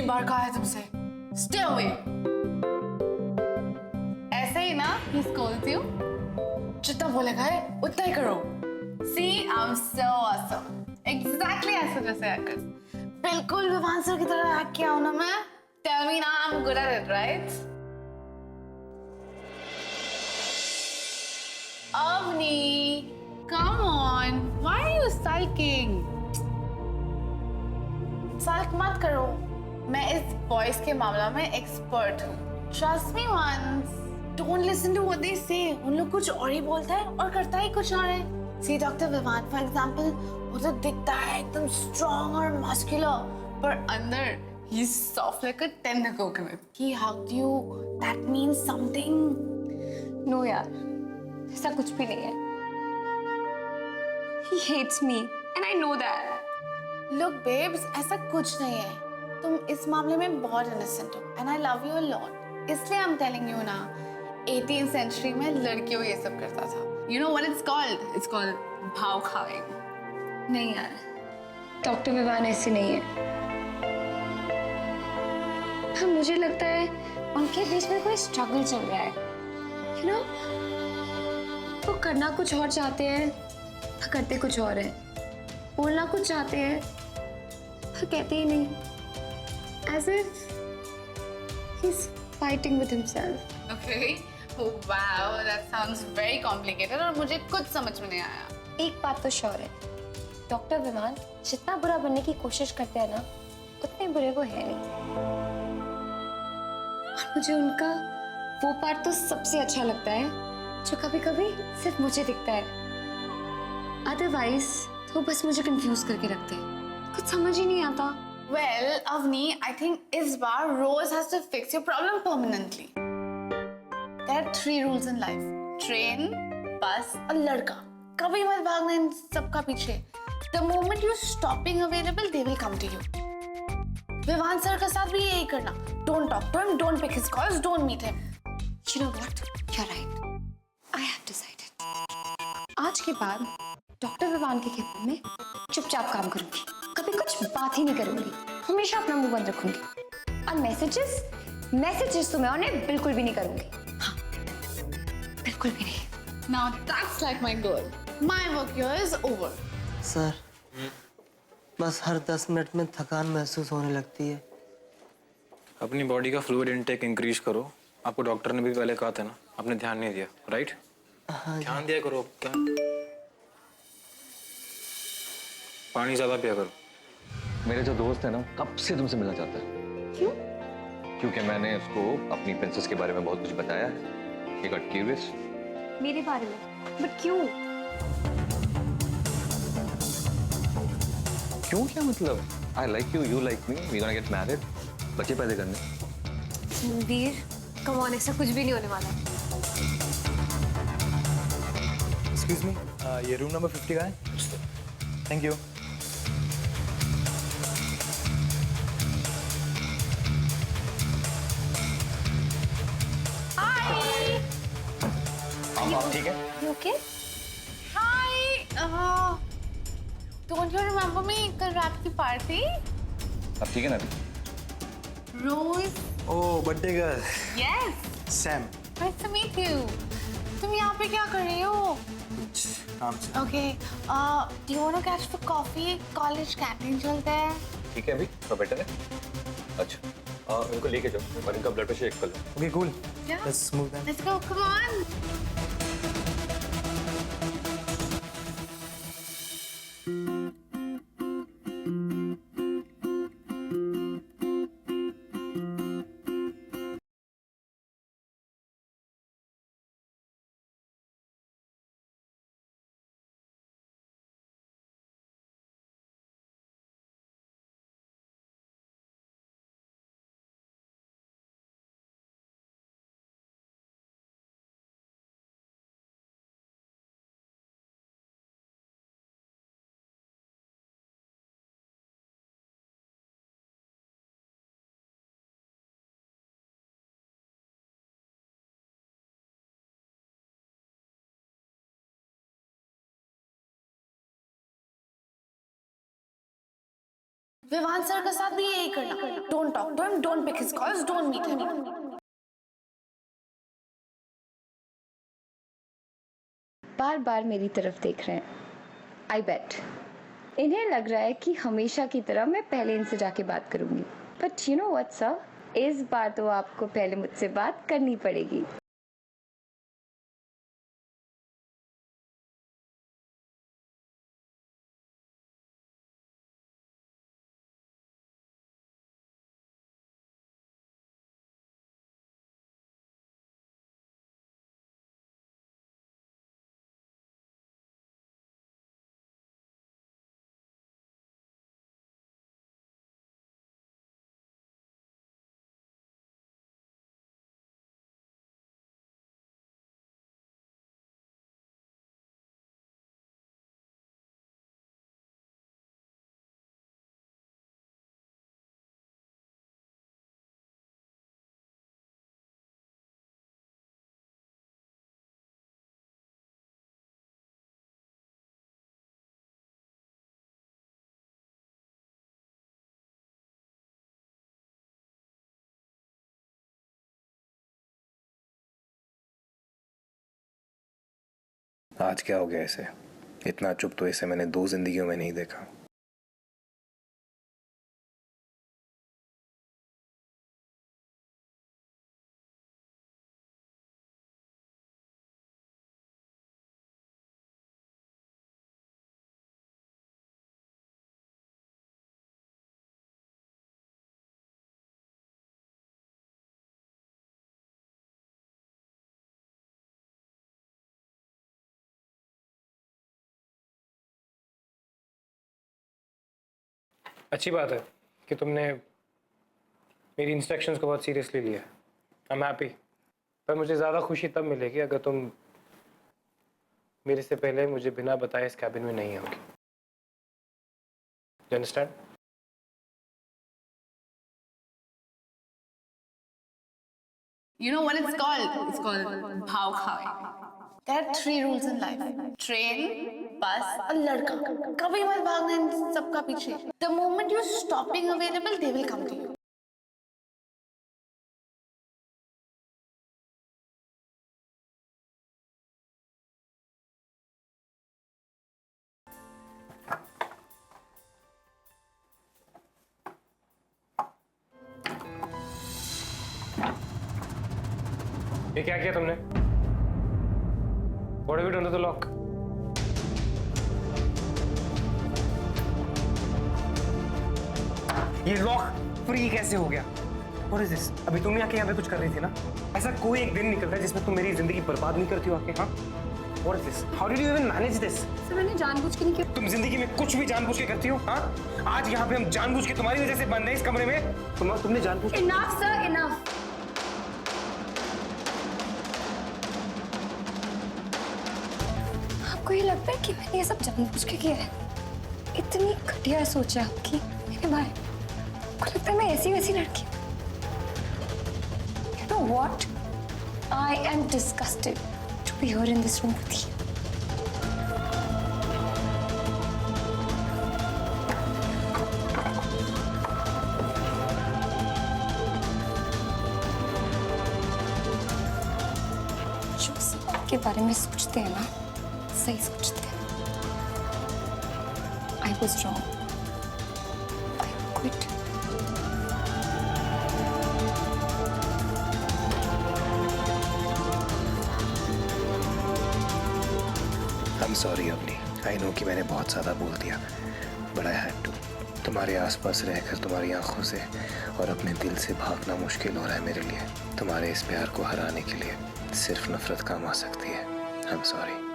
बार कहा है तुमसे, स्टे अवे। ऐसे ही ना he scolds you, जितना बोलेगा है उतना ही करो। See, I'm so awesome. Exactly ऐसा जैसे आकर। बिल्कुल विवान सर की तरह एक्ट किया हूँ ना मैं। Tell me now, I'm good at it, right? Avni, come on. Why are you sulking? सल्क मत करो। मैं इस वॉइस के मामला में एक्सपर्ट हूँ। Trust me once. Don't listen to what they say. उन लोग कुछ और ही बोलता है और करता ही कुछ और है। See Dr. Vivan, for example, वो तो दिखता है एकदम strong और muscular, पर अंदर he's soft like a tender coconut. He hugged you. That means something. No यार, ऐसा कुछ भी नहीं है। He hates me, and I know that. Look, babes, ऐसा कुछ नहीं है। तुम इस मामले में बहुत innocent हो, and I love you a lot. इसलिए I'm telling you ना, 18th century में लड़कियों ये सब करता था। You know what it's called? It's called भाव खाएंगे। नहीं यार, डॉक्टर विवान ऐसी नहीं है। हाँ, मुझे लगता है उनके बीच में कोई स्ट्रगल चल रहा है। You know, वो करना कुछ और चाहते हैं, करते कुछ और है। बोलना कुछ चाहते हैं, कहते ही नहीं। As if he's fighting with himself. Okay. Oh, wow, that sounds very complicated और मुझे कुछ समझ में नहीं आया। एक बात तो श्योर है, डॉक्टर विमान जितना बुरा बनने की कोशिश करते हैं ना, उतने बुरे वो है नहीं। और मुझे उनका वो पार्ट तो सबसे अच्छा लगता है जो कभी-कभी सिर्फ मुझे दिखता है। अदरवाइज तो बस मुझे कंफ्यूज करके रखते हैं, कुछ समझ ही नहीं आता। Well, Avni, I think इस बार Rose has to fix your problem permanently. There are 3 rules in life: train, bus और लड़का। कभी मत भागना इन सबका पीछे। The moment you stop being available, they will come to you. Vivaan sir के साथ भी यही करना। Don't talk to him, don't pick his calls, don't meet him. You know what? You're right. I have decided. आज के बाद doctor Vivaan के cabin में चुपचाप काम करूंगी, कभी कुछ बात ही नहीं करूंगी, हमेशा अपना मुंह बंद रखूंगी। और मैसेजेस तो मैं उन्हें बिल्कुल भी नहीं करूंगी। हाँ, बिल्कुल भी नहीं। Now that's like my goal. My work here is over. Sir, बस हर 10 मिनट में थकान महसूस होने लगती है। अपनी बॉडी का फ्लूइड इनटेक इंक्रीज करो। आपको डॉक्टर ने भी पहले कहा था ना, आपने ध्यान नहीं दिया, राइट? हाँ, ध्यान दिया करो। क्या पानी ज्यादा पिया करो। मेरे जो दोस्त है ना, कब से तुमसे मिलना चाहता है। क्यों? क्योंकि मैंने उसको अपनी प्रिंसेस के बारे में बहुत कुछ बताया है। He got curious। मेरे बारे में? बट क्यों? क्यों क्या मतलब? I like you, you like me, we gonna get married। बच्चे पैदा करने। वीर, कम ऑन, ऐसा कुछ भी नहीं होने वाला। एक्सक्यूज मी, ये रूम नंबर 50 का है? Thank you. आप ठीक है? You okay? Hi. Don't you remember me? कल रात की पार्टी? आप ठीक है ना अभी? Rose. Oh, birthday girl Yes. Sam. Nice to meet you. तुम यहाँ पे क्या कर रही हो? काम से। Okay. Do you want to catch for coffee? College canteen चलते हैं। ठीक है अभी? तो बेटर है? अच्छा, उनको लेके जाओ और इनका ब्लड प्रेशर चेक कर लो। Okay, cool. Yeah. Let's move then. Let's go. Come on. Vivaan sir के साथ भी यही करना। Don't talk to him, don't pick his calls, don't meet him. बार बार मेरी तरफ देख रहे हैं। आई बेट इन्हें लग रहा है कि हमेशा की तरह मैं पहले इनसे जाके बात करूंगी, but you know what sir, इस बार तो आपको पहले मुझसे बात करनी पड़ेगी। आज क्या हो गया इसे? इतना चुप तो इसे मैंने 2 जिंदगियों में नहीं देखा। अच्छी बात है कि तुमने मेरी इंस्ट्रक्शंस को बहुत सीरियसली लिया। I am happy. पर मुझे ज़्यादा खुशी तब मिलेगी अगर तुम मेरे से पहले मुझे बिना बताए इस कैबिन में नहीं आओगी। You understand? You know what it's called? It's called भाव खाए। There are 3 rules in life: train, bus और लड़का। कभी मत भागना इन सबका पीछे। The moment you stop being available, they will come to you. ये क्या किया तुमने? What have you done to the lock? ये लॉक फ्री कैसे हो गया? What is this? अभी तुम आके यहाँ पे कुछ कर रही थी ना? ऐसा कोई एक दिन निकलता है जिसमें तुम मेरी जिंदगी बर्बाद नहीं करती हो आके, हाँ? What is this? How did you even manage this? Sir मैंने जानबूझ के नहीं किया। तुम जिंदगी में कुछ भी जानबूझ के करती हो, हाँ? आज यहाँ पे हम जानबूझ के तुम्हारी वजह से बंद हैं इस कमरे में। तुमने जानबूझ के। Enough sir, enough. आपको ये लगता है कि मैंने ये सब जानबूझ के किया है? इतनी घटिया सोच है आपकी मेरे बारे में। आपको लगता है मैं ऐसी वैसी लड़की? You know what? I am disgusted to be here in this room with you. जो सब आपके बारे में सोचते हैं ना, सही सोचते हैं। I was wrong. I quit. I'm sorry Avni. I know कि मैंने बहुत ज़्यादा बोल दिया, बट आई हैड टू। तुम्हारे आसपास रहकर तुम्हारी आंखों से और अपने दिल से भागना मुश्किल हो रहा है मेरे लिए। तुम्हारे इस प्यार को हराने के लिए सिर्फ नफरत काम आ सकती है। I am sorry.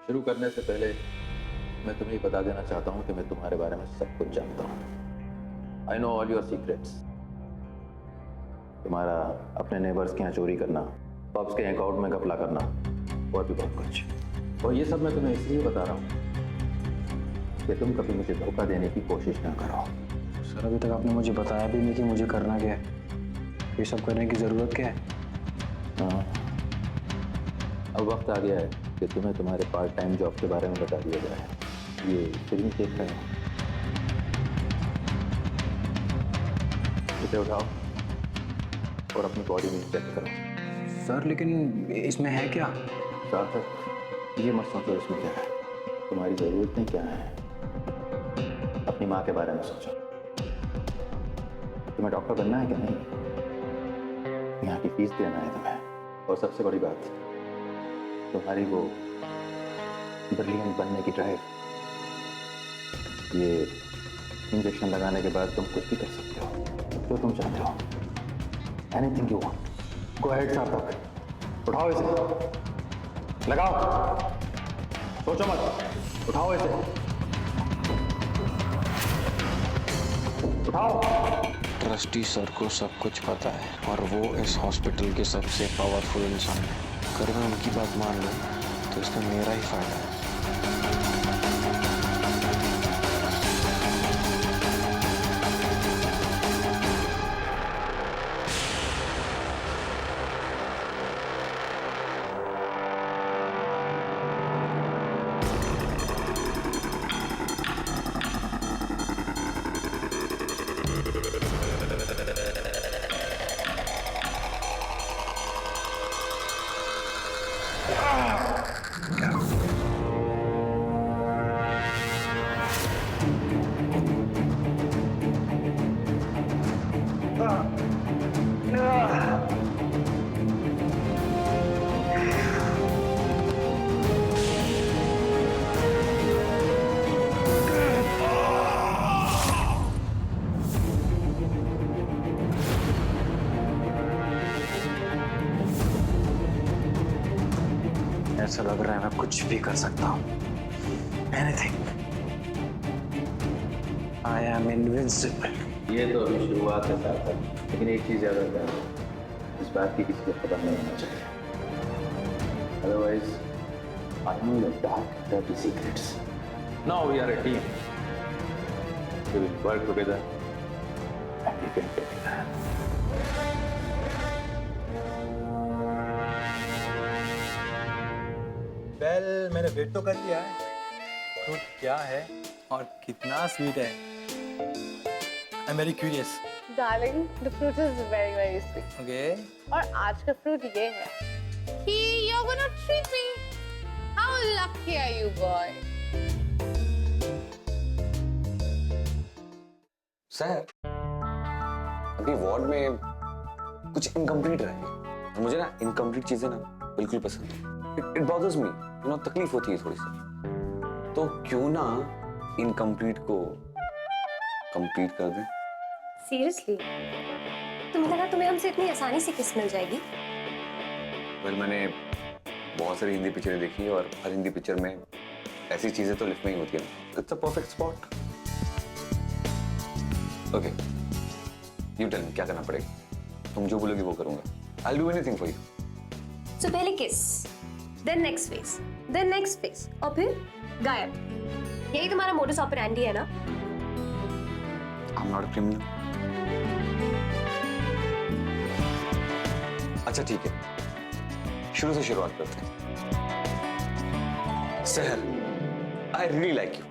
शुरू करने से पहले मैं तुम्हें बता देना चाहता हूँ कि मैं तुम्हारे बारे में सब कुछ जानता हूँ। I know all your secrets. तुम्हारा अपने नेबर्स के यहाँ चोरी करना, पब्स के अकाउंट में घपला करना और भी बहुत कुछ। और ये सब मैं तुम्हें इसलिए बता रहा हूँ कि तुम कभी मुझे धोखा देने की कोशिश ना करो। सर अभी तक आपने मुझे बताया भी नहीं कि मुझे करना क्या है। ये सब करने की ज़रूरत क्या है? हाँ, अब वक्त आ गया है कि तुम्हें तुम्हारे पार्ट टाइम जॉब के बारे में बता दिया जाए। ये फिल्म देख रहे हो? इसे उठाओ और अपनी बॉडी में चेक करो। सर लेकिन इसमें है क्या? सार्थक, ये मत सोचो इसमें क्या है, तुम्हारी ज़रूरतें क्या हैं, अपनी माँ के बारे में सोचो। तुम्हें डॉक्टर बनना है कि नहीं? यहाँ की फीस देना है तुम्हें, और सबसे बड़ी बात, तुम्हारी वो ब्रिलियंट बनने की ड्राइव, ये इंजेक्शन लगाने के बाद तुम कुछ भी कर सकते हो जो तुम चाहते हो। Anything you want, go ahead सार्थक, उठाओ इसे, लगाओ, सोचो मत, उठाओ इसे, उठाओ। ट्रस्टी सर को सब कुछ पता है और वो इस हॉस्पिटल के सबसे पावरफुल इंसान है। अगर मैं उनकी बात मान लूँ तो इसमें मेरा ही फायदा है। ऐसा लग रहा है मैं कुछ भी कर सकता हूँ। Anything. I am invincible. ये तो अभी शुरुआत है सार्थक, लेकिन एक चीज़ याद रखना, इस बात की किसी को खबर नहीं होना चाहिए। Otherwise, I know the dark, dirty secrets. Now we are a team. We will work together and we can take it. Well मैंने वेट तो कर लिया है। फ्रूट क्या है और कितना स्वीट है? I am very curious. Darling, the fruit is very, very sweet. Okay. और आज का फ्रूट ये है कि you're gonna treat me. How lucky are you, boy? Sir, अभी वार्ड में कुछ इनकम्प्लीट रहे। मुझे ना इनकम्प्लीट चीजें ना बिल्कुल पसंद है। It bothers me, you know, तकलीफ होती है थोड़ी सी। तो क्यों ना इनकम्प्लीट को कंप्लीट कर दें? सीरियसली? तुम्हें लगा तुम्हें हमसे इतनी आसानी से किस मिल जाएगी? वेल, मैंने बहुत सारी हिंदी पिक्चरें देखी है और हर हिंदी पिक्चर में ऐसी चीजें तो लिफ्ट में ही होती है ना। It's a perfect spot. Okay, you tell me क्या करना पड़ेगा? तुम जो बोलोगी वो करूंगा। I'll do anything for you. So पहले किस, then next phase, then next phase, और फिर गायब। यही तुम्हारा मोडस ऑपरेंडी है ना? I'm not a criminal. अच्छा ठीक है, शुरू से शुरुआत करते हैं। सहर, I really like you.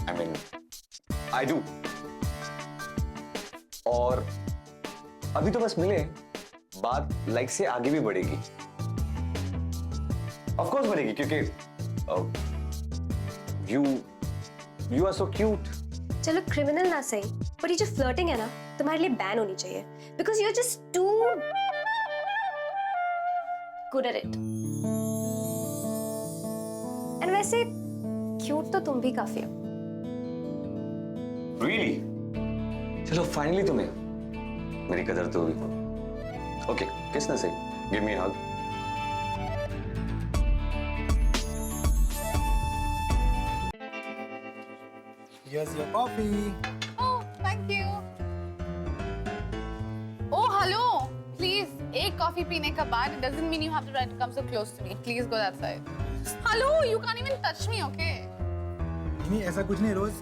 I mean, I do. और अभी तो बस मिले, बात लाइक से आगे भी बढ़ेगी। ऑफ कोर्स बढ़ेगी, क्योंकि यू आर सो क्यूट। चलो क्रिमिनल ना सही, पर ये जो फ्लर्टिंग है ना, तुम्हारे लिए बैन होनी चाहिए, because you are just too good at it. And वैसे क्यूट तो तुम भी काफी हो। रियली? चलो फाइनली तुम्हें मेरी कदर तो हुई। ओके, किसने से? Give me a hug. Here's your coffee. Oh, thank you. Oh, hello. Please, एक कॉफी पीने के बाद it doesn't mean you have to come so close to me. Please go that side. Hello, you can't even touch me, okay? नहीं ऐसा कुछ नहीं रोज।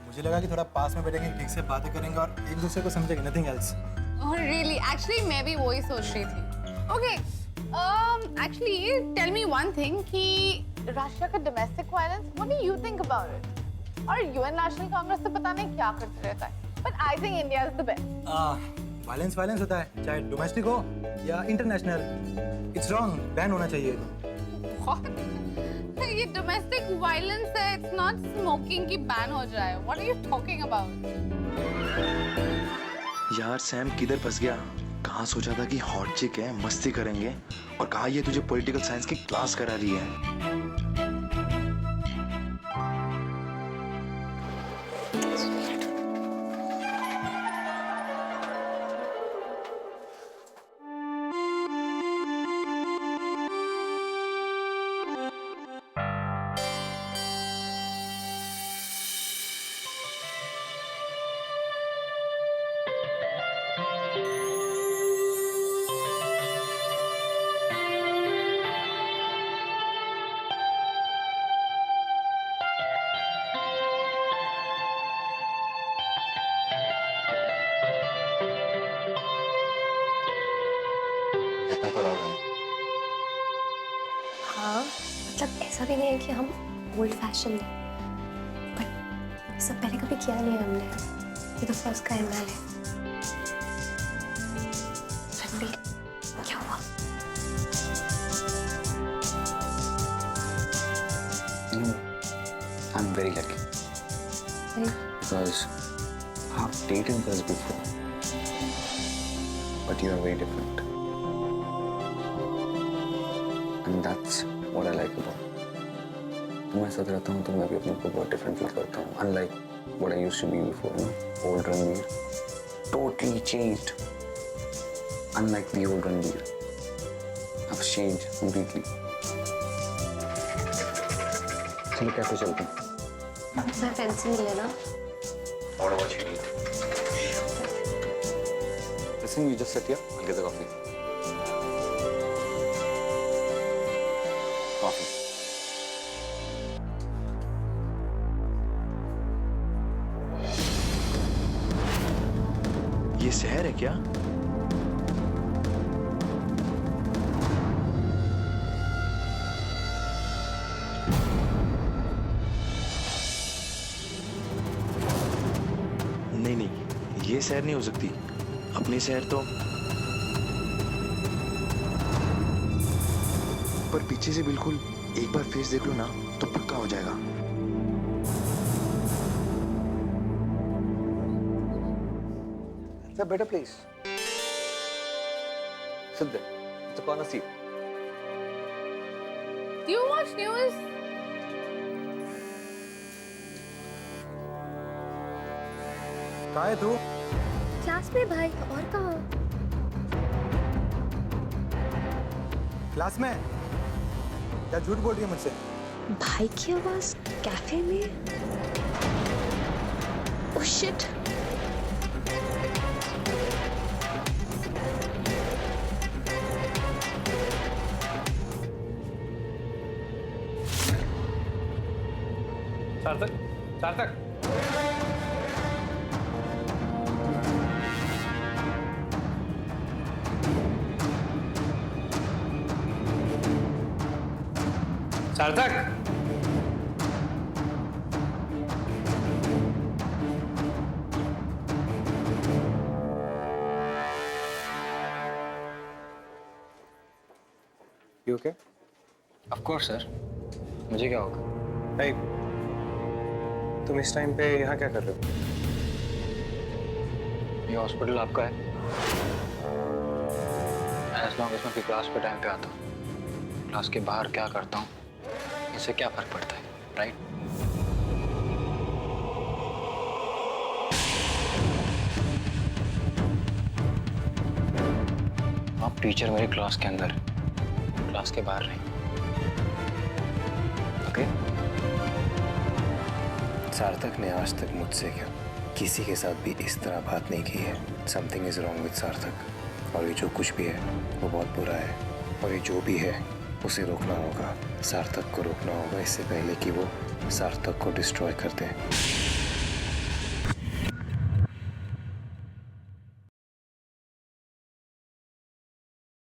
मुझे लगा कि थोड़ा पास में बैठेंगे, ठीक से बातें करेंगे और एक दूसरे को समझेंगे, nothing else. Oh, really? Actually, मैं भी वही सोच रही थी. Okay. Actually, tell me one thing कि रशिया का domestic violence, what do you think about it? और यूएन नेशनल कांग्रेस से पता नहीं क्या करते रहता है, but I think India is the best. Violence violence होता है, चाहे डोमेस्टिक हो या इंटरनेशनल। इट्स रॉन्ग, बैन होना चाहिए। ये डोमेस्टिक वायलेंस है, इट्स नॉट स्मोकिंग की बैन हो जाए। What are you talking about? यार सैम किधर फंस गया? कहाँ सोचा था कि हॉट चिक है, मस्ती करेंगे, और कहाँ ये तुझे पॉलिटिकल साइंस की क्लास करा रही है। हाँ, मतलब ऐसा भी नहीं है कि हम ओल्ड फैशन हैं, बट ये सब पहले कभी किया नहीं हमने। ये तो फर्स्ट टाइम है। रणबीर, क्या हुआ? I'm very lucky because I've dated girls before, but you are very different, and that's what I like about you. मैं साथ रहता हूँ तो मैं भी अपने को बहुत डिफरेंट फील करता हूँ, unlike what I used to be before, you know, old Ranveer, totally changed, unlike the old Ranveer, I've changed completely. चलो कैफे चलते हैं। मैं पेंसिल लेना। Order what you need. Listen, you just sit here. I'll get the coffee. Coffee. ये शहर है क्या? नहीं नहीं, ये शहर नहीं हो सकती। अपनी शहर तो, पर पीछे से बिल्कुल एक बार फेस देख लो ना तो पक्का हो जाएगा। It's a better place. Sit there. It's a corner seat. Do you watch news? कहाँ है तू? क्लास में भाई, और कहाँ? क्लास में? क्या झूठ बोल रही है मुझसे? भाई की आवाज कैफे में? Oh shit. सार्थक, सार्थक। सार्थक, You okay? Of course, sir. मुझे क्या होगा? Hey, तुम इस टाइम पे यहाँ क्या कर रहे हो? ये हॉस्पिटल आपका है? As long as मैं अपनी क्लास पे टाइम पे आता हूँ, क्लास के बाहर क्या करता हूँ, इससे क्या फर्क पड़ता है, राइट? आप टीचर मेरे क्लास के अंदर, क्लास के बाहर नहीं। ओके? सार्थक ने आज तक मुझसे क्या किसी के साथ भी इस तरह बात नहीं की है। समथिंग इज रॉन्ग विद सार्थक, और ये जो कुछ भी है वो बहुत बुरा है, और ये जो भी है उसे रोकना होगा। सार्थक को रोकना होगा इससे पहले कि वो सार्थक को डिस्ट्रॉय कर दे।